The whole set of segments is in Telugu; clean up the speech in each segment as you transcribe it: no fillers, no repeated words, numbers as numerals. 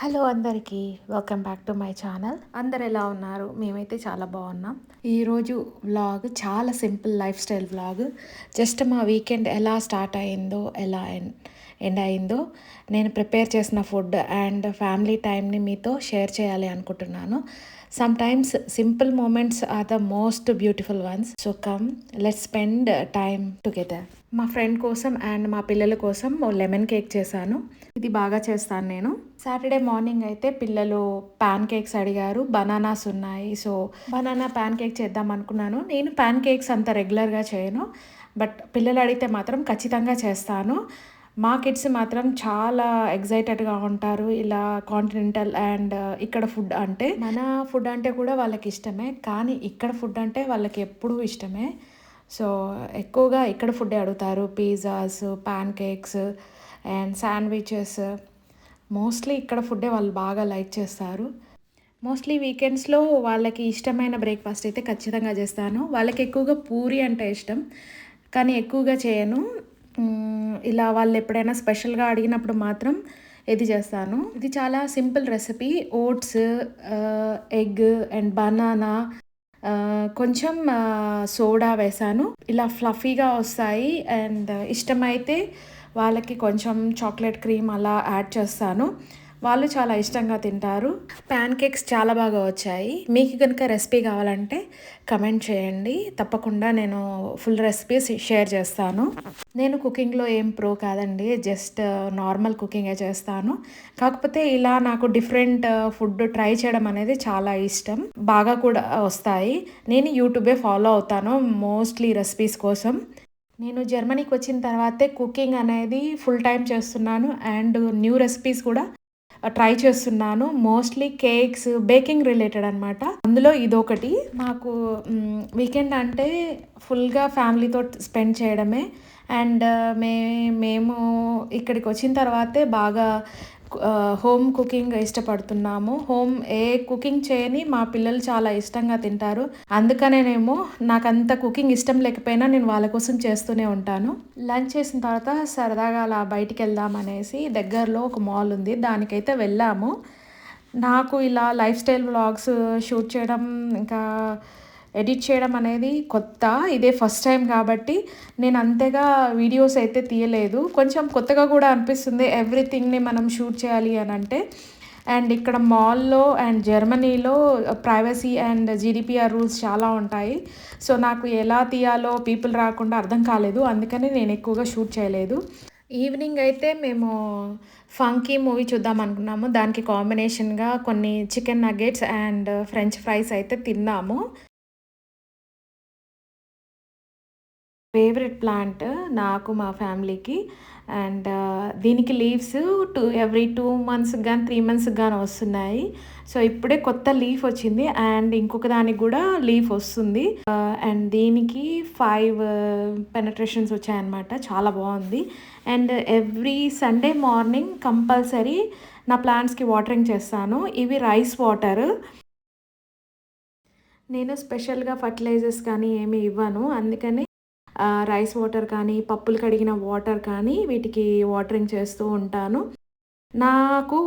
హలో అందరికీ welcome back to my channel. అందరు ఎలా ఉన్నారు? మేమైతే చాలా బాగున్నాం. ఈరోజు వ్లాగ్ చాలా simple life style vlog. Just మా వీకెండ్ ఎలా స్టార్ట్ అయిందో, ఎలా ఎండ్ అయిందో, నేను ప్రిపేర్ చేసిన ఫుడ్ అండ్ ఫ్యామిలీ టైంని మీతో షేర్ చేయాలి అనుకుంటున్నాను. Sometimes simple moments are the most beautiful ones. So come let's spend time together. మా ఫ్రెండ్ కోసం అండ్ మా పిల్లల కోసం లెమన్ కేక్ చేశాను. ఇది బాగా చేస్తాను నేను. సాటర్డే మార్నింగ్ అయితే పిల్లలు పాన్ కేక్స్ అడిగారు. బనానాస్ ఉన్నాయి, సో బనానా పాన్ కేక్ చేద్దాం అనుకున్నాను. నేను పాన్ కేక్స్ అంత రెగ్యులర్గా చేయను, బట్ పిల్లలు అడిగితే మాత్రం ఖచ్చితంగా చేస్తాను. మా కిడ్స్ మాత్రం చాలా ఎగ్జైటెడ్గా ఉంటారు ఇలా కాంటినెంటల్ అండ్ ఇక్కడ ఫుడ్ అంటే. మన ఫుడ్ అంటే కూడా వాళ్ళకి ఇష్టమే, కానీ ఇక్కడ ఫుడ్ అంటే వాళ్ళకి ఎప్పుడూ ఇష్టమే. సో ఎక్కువగా ఇక్కడ ఫుడ్డే అడుగుతారు. Pizzas, pan cakes and sandwiches. Mostly ఇక్కడ ఫుడ్డే వాళ్ళు బాగా లైక్ చేస్తారు. మోస్ట్లీ వీకెండ్స్లో వాళ్ళకి ఇష్టమైన బ్రేక్ఫాస్ట్ అయితే ఖచ్చితంగా చేస్తాను. వాళ్ళకి ఎక్కువగా పూరి అంటే ఇష్టం, కానీ ఎక్కువగా చేయను. ఇలా వాళ్ళు ఎప్పుడైనా స్పెషల్గా అడిగినప్పుడు మాత్రం ఇది చేస్తాను. ఇది చాలా simple recipe. Oats, egg and banana, కొంచెం సోడా వేసాను. ఇలా ఫ్లఫీగా వస్తాయి. అండ్ ఇష్టమైతే వాళ్ళకి కొంచెం చాక్లెట్ క్రీమ్ అలా యాడ్ చేస్తాను. వాళ్ళు చాలా ఇష్టంగా తింటారు. ప్యాన్ కేక్స్ చాలా బాగా వచ్చాయి. మీకు కనుక రెసిపీ కావాలంటే కమెంట్ చేయండి, తప్పకుండా నేను ఫుల్ రెసిపీస్ షేర్ చేస్తాను. నేను కుకింగ్లో ఏం ప్రో కాదండి, జస్ట్ నార్మల్ కుకింగే చేస్తాను. కాకపోతే ఇలా నాకు డిఫరెంట్ ఫుడ్ ట్రై చేయడం అనేది చాలా ఇష్టం. బాగా కూడా వస్తాయి. నేను యూట్యూబే ఫాలో అవుతాను మోస్ట్లీ రెసిపీస్ కోసం. నేను జర్మనీకి వచ్చిన తర్వాతే కుకింగ్ అనేది ఫుల్ టైం చేస్తున్నాను అండ్ న్యూ రెసిపీస్ కూడా ట్రై చేస్తున్నాను. మోస్ట్లీ కేక్స్, బేకింగ్ రిలేటెడ్ అనమాట. అందులో ఇదొకటి. మాకు వీకెండ్ అంటే ఫుల్గా ఫ్యామిలీతో స్పెండ్ చేయడమే. అండ్ మేము ఇక్కడికి వచ్చిన తర్వాతే బాగా హోమ్ కుకింగ్ ఇష్టపడుతున్నాము. ఏ కుకింగ్ చేయని మా పిల్లలు చాలా ఇష్టంగా తింటారు. అందుకనేనేమో నాకంత కుకింగ్ ఇష్టం లేకపోయినా నేను వాళ్ళ కోసం చేస్తూనే ఉంటాను. లంచ్ చేసిన తర్వాత సరదాగా అలా బయటికి వెళ్దాం అనేసి దగ్గరలో ఒక మాల్ ఉంది, దానికైతే వెళ్ళాము. నాకు ఇలా లైఫ్ స్టైల్ వ్లాగ్స్ షూట్ చేయడం, ఇంకా ఎడిట్ చేయడం అనేది కొత్త. ఇదే ఫస్ట్ టైం కాబట్టి నేను అంతగా వీడియోస్ అయితే తీయలేదు. కొంచెం కొత్తగా కూడా అనిపిస్తుంది ఎవ్రీథింగ్ని మనం షూట్ చేయాలి అని అంటే. అండ్ ఇక్కడ మాల్లో అండ్ జర్మనీలో ప్రైవసీ అండ్ జీడిపిఆర్ రూల్స్ చాలా ఉంటాయి. సో నాకు ఎలా తీయాలో పీపుల్ రాకుండా అర్థం కాలేదు, అందుకని నేను ఎక్కువగా షూట్ చేయలేదు. ఈవినింగ్ అయితే మేము ఫంకీ మూవీ చూద్దాం అనుకున్నాము. దానికి కాంబినేషన్గా కొన్ని chicken nuggets and French fries అయితే తిన్నాము. ఫేవరెట్ ప్లాంట్ నాకు, మా ఫ్యామిలీకి. అండ్ దీనికి లీవ్స్ ఎవ్రీ 2 మంత్స్కి కానీ 3 మంత్స్కి కానీ వస్తున్నాయి. సో ఇప్పుడే కొత్త లీఫ్ వచ్చింది అండ్ ఇంకొక దానికి కూడా లీఫ్ వస్తుంది. అండ్ దీనికి 5 పెనట్రేషన్స్ వచ్చాయన్నమాట. చాలా బాగుంది. And every Sunday morning compulsory నా ప్లాంట్స్కి వాటరింగ్ చేస్తాను. ఇవి రైస్ వాటర్. నేను స్పెషల్గా ఫర్టిలైజర్స్ కానీ ఏమి ఇవ్వను, అందుకని రైస్ వాటర్ కానీ, పప్పులు కడిగిన వాటర్ కానీ వీటికి వాటరింగ్ చేస్తూ ఉంటాను. నాకు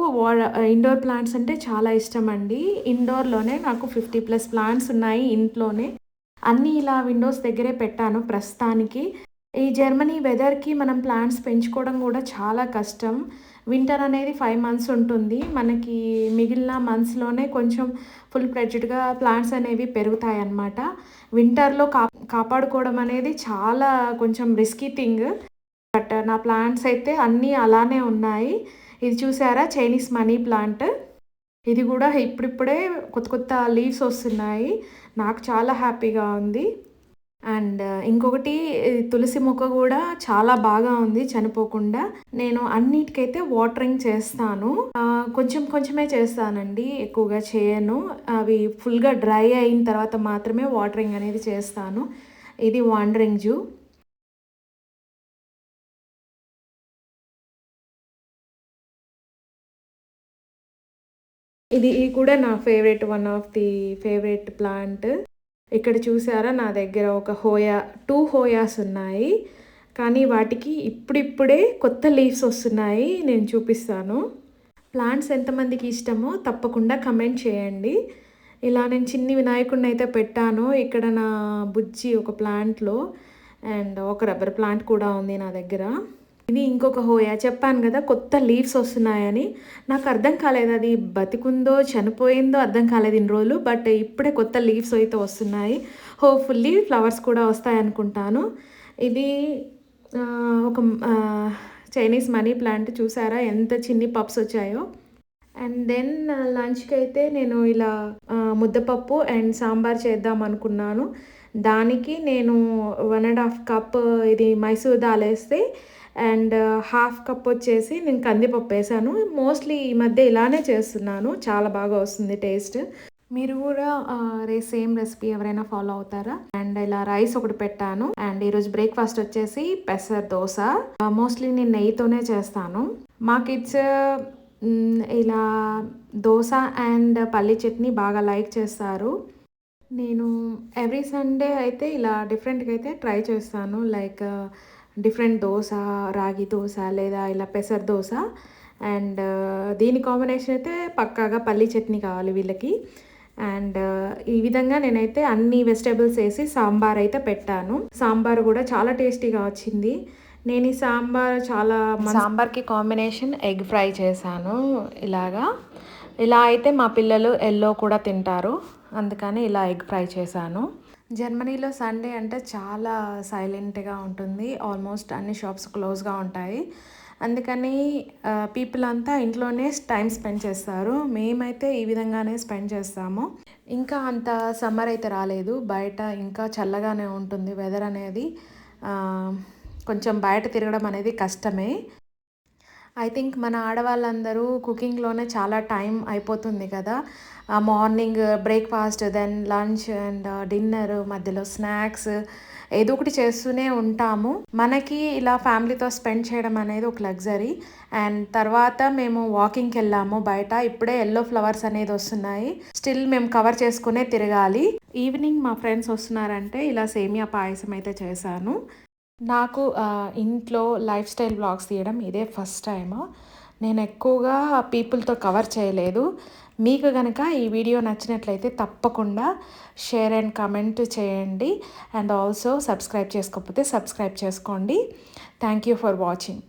ఇండోర్ ప్లాంట్స్ అంటే చాలా ఇష్టం అండి. ఇండోర్లోనే నాకు 50+ ప్లాంట్స్ ఉన్నాయి ఇంట్లోనే. అన్నీ ఇలా విండోస్ దగ్గరే పెట్టాను ప్రస్తుతానికి. ఈ జర్మనీ వెదర్కి మనం ప్లాంట్స్ పెంచుకోవడం కూడా చాలా కష్టం. వింటర్ అనేది 5 మంత్స్ ఉంటుంది. మనకి మిగిలిన మంత్స్లోనే కొంచెం ఫుల్ ఫ్లెడ్జ్డ్గా ప్లాంట్స్ అనేవి పెరుగుతాయి అన్నమాట. వింటర్లో కాపాడుకోవడం అనేది చాలా కొంచెం రిస్కీ థింగ్. బట్ నా ప్లాంట్స్ అయితే అన్నీ అలానే ఉన్నాయి. ఇది చూసారా, చైనీస్ మనీ ప్లాంట్. ఇది కూడా ఇప్పుడిప్పుడే కొత్త కొత్త లీవ్స్ వస్తున్నాయి. నాకు చాలా హ్యాపీగా ఉంది. అండ్ ఇంకొకటి తులసి మొక్క కూడా చాలా బాగా ఉంది చనిపోకుండా. నేను అన్నిటికైతే వాటరింగ్ చేస్తాను. కొంచెం కొంచెమే చేస్తానండి, ఎక్కువగా చేయను. అవి ఫుల్గా డ్రై అయిన తర్వాత మాత్రమే వాటరింగ్ అనేది చేస్తాను. ఇది వాండరింగ్ జూ. ఇది కూడా నా favourite, one of the favourite plant. ఇక్కడ చూసారా, నా దగ్గర ఒక 2 హోయాస్ ఉన్నాయి, కానీ వాటికి ఇప్పుడిప్పుడే కొత్త లీవ్స్ వస్తున్నాయి. నేను చూపిస్తాను. ప్లాంట్స్ ఎంతమందికి ఇష్టమో తప్పకుండా కమెంట్ చేయండి. ఇలా నేను చిన్ని వినాయకుడిని అయితే పెట్టాను. ఇక్కడ నా బుజ్జి ఒక ప్లాంట్‌లో అండ్ ఒక రబ్బర్ ప్లాంట్ కూడా ఉంది నా దగ్గర. ఇది ఇంకొక హోయా. చెప్పాను కదా కొత్త లీవ్స్ వస్తున్నాయని. నాకు అర్థం కాలేదు అది బతికుందో, చనిపోయిందో అర్థం కాలేదు ఇన్ని రోజులు. బట్ ఇప్పుడే కొత్త లీవ్స్ అయితే వస్తున్నాయి. హోప్‌ఫుల్లీ ఫ్లవర్స్ కూడా వస్తాయనుకుంటాను. ఇది ఒక చైనీస్ మనీ ప్లాంట్ చూసారా ఎంత చిన్ని పప్స్ వచ్చాయో. అండ్ దెన్ లంచ్కి అయితే నేను ఇలా ముద్దపప్పు అండ్ సాంబార్ చేద్దాం అనుకున్నాను. దానికి నేను 1.5 కప్ ఇది మైసూర్ దాల్ వేస్తే అండ్ హాఫ్ కప్ వచ్చేసి నేను కందిపప్పు వేసాను. మోస్ట్లీ ఈ మధ్య ఇలానే చేస్తున్నాను, చాలా బాగా వస్తుంది టేస్ట్. మీరు కూడా సేమ్ రెసిపీ ఎవరైనా ఫాలో అవుతారా? అండ్ ఇలా రైస్ ఒకటి పెట్టాను. అండ్ ఈరోజు బ్రేక్ఫాస్ట్ వచ్చేసి పెసర్ దోశ. మోస్ట్లీ నేను నెయ్యితోనే చేస్తాను. మా కిడ్స్ ఇలా దోశ అండ్ పల్లి చట్నీ బాగా లైక్ చేస్తారు. నేను ఎవ్రీ సండే అయితే ఇలా డిఫరెంట్గా అయితే ట్రై చేస్తాను. లైక్ డిఫరెంట్ దోశ, రాగి దోశ లేదా ఇలా పెసర్ దోశ. అండ్ దీని కాంబినేషన్ అయితే పక్కాగా పల్లి చట్నీ కావాలి వీళ్ళకి. అండ్ ఈ విధంగా నేనైతే అన్ని వెజిటేబుల్స్ వేసి సాంబార్ అయితే పెట్టాను. సాంబార్ కూడా చాలా టేస్టీగా వచ్చింది. నేను ఈ సాంబార్కి కాంబినేషన్ ఎగ్ ఫ్రై చేశాను. ఇలా అయితే మా పిల్లలు ఎల్లో కూడా తింటారు, అందుకని ఇలా ఎగ్ ఫ్రై చేశాను. జర్మనీలో సండే అంటే చాలా సైలెంట్గా ఉంటుంది. ఆల్మోస్ట్ అన్ని షాప్స్ క్లోజ్గా ఉంటాయి. అందుకని పీపుల్ అంతా ఇంట్లోనే టైం స్పెండ్ చేస్తారు. మేమైతే ఈ విధంగానే స్పెండ్ చేస్తాము. ఇంకా అంత సమ్మర్ అయితే రాలేదు, బయట ఇంకా చల్లగానే ఉంటుంది వెదర్ అనేది. కొంచెం బయట తిరగడం అనేది కష్టమే. ఐ థింక్ మన ఆడవాళ్ళందరూ కుకింగ్లోనే చాలా టైం అయిపోతుంది కదా. Morning breakfast, then lunch and dinner, మధ్యలో స్నాక్స్ ఏదో ఒకటి చేస్తూనే ఉంటాము. మనకి ఇలా ఫ్యామిలీతో స్పెండ్ చేయడం అనేది ఒక లగ్జరీ. అండ్ తర్వాత మేము వాకింగ్కి వెళ్ళాము బయట. ఇప్పుడే ఎల్లో ఫ్లవర్స్ అనేది వస్తున్నాయి. స్టిల్ మేము కవర్ చేసుకునే తిరగాలి. ఈవినింగ్ మా ఫ్రెండ్స్ వస్తున్నారంటే ఇలా సేమియా పాయసం అయితే చేశాను. నాకు ఇంట్లో లైఫ్ స్టైల్ వ్లాగ్స్ తీయడం ఇదే ఫస్ట్ టైం. నేను ఎక్కువగా పీపుల్తో కవర్ చేయలేదు. మీకు కనుక ఈ వీడియో నచ్చినట్లయితే తప్పకుండా షేర్ అండ్ కమెంట్ చేయండి. అండ్ ఆల్సో సబ్స్క్రైబ్ చేసుకోకపోతే సబ్స్క్రైబ్ చేసుకోండి. Thank you for watching.